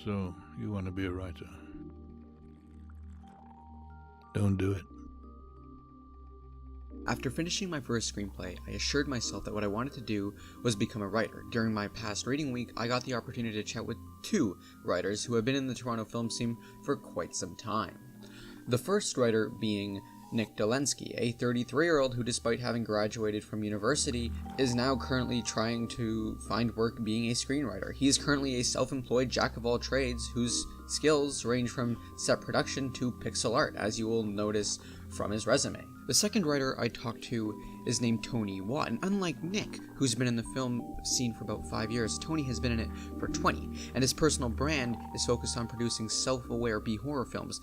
So, you want to be a writer? Don't do it. After finishing my first screenplay, I assured myself that what I wanted to do was become a writer. During my past reading week, I got the opportunity to chat with two writers who have been in the Toronto film scene for quite some time. The first writer being Nick Dolensky, a 33-year-old who, despite having graduated from university, is now currently trying to find work being a screenwriter. He is currently a self-employed jack of all trades whose skills range from set production to pixel art, as you will notice from his resume. The second writer I talked to is named Tony Watt, and unlike Nick, who's been in the film scene for about 5 years, Tony has been in it for 20, and his personal brand is focused on producing self-aware B-horror films,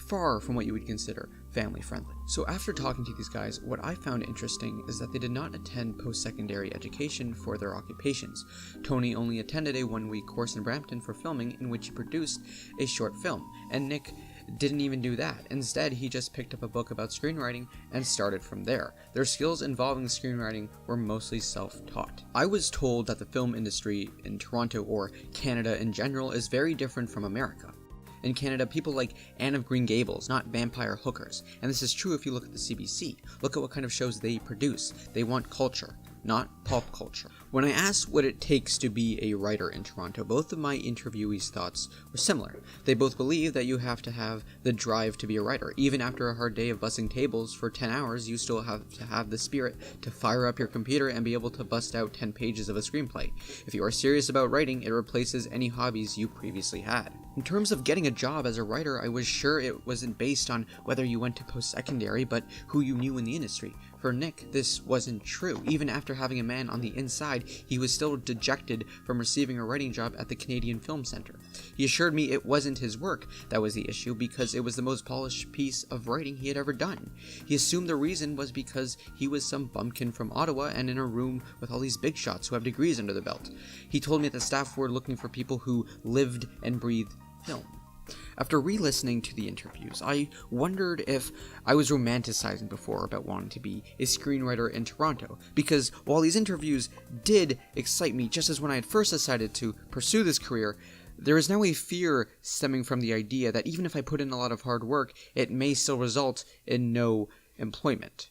far from what you would consider family-friendly. So after talking to these guys, what I found interesting is that they did not attend post-secondary education for their occupations. Tony only attended a one-week course in Brampton for filming in which he produced a short film, and Nick didn't even do that. Instead, he just picked up a book about screenwriting and started from there. Their skills involving screenwriting were mostly self-taught. I was told that the film industry in Toronto, or Canada in general, is very different from America. In Canada, people like Anne of Green Gables, not vampire hookers. And this is true if you look at the CBC. Look at what kind of shows they produce. They want culture, not pop culture. When I asked what it takes to be a writer in Toronto, both of my interviewees' thoughts were similar. They both believe that you have to have the drive to be a writer. Even after a hard day of bussing tables for 10 hours, you still have to have the spirit to fire up your computer and be able to bust out 10 pages of a screenplay. If you are serious about writing, it replaces any hobbies you previously had. In terms of getting a job as a writer, I was sure it wasn't based on whether you went to post-secondary, but who you knew in the industry. For Nick, this wasn't true. Even after having a man on the inside, he was still dejected from receiving a writing job at the Canadian Film Centre. He assured me it wasn't his work that was the issue, because it was the most polished piece of writing he had ever done. He assumed the reason was because he was some bumpkin from Ottawa and in a room with all these big shots who have degrees under the belt. He told me that the staff were looking for people who lived and breathed film. After re-listening to the interviews, I wondered if I was romanticizing before about wanting to be a screenwriter in Toronto, because while these interviews did excite me just as when I had first decided to pursue this career, there is now a fear stemming from the idea that even if I put in a lot of hard work, it may still result in no employment.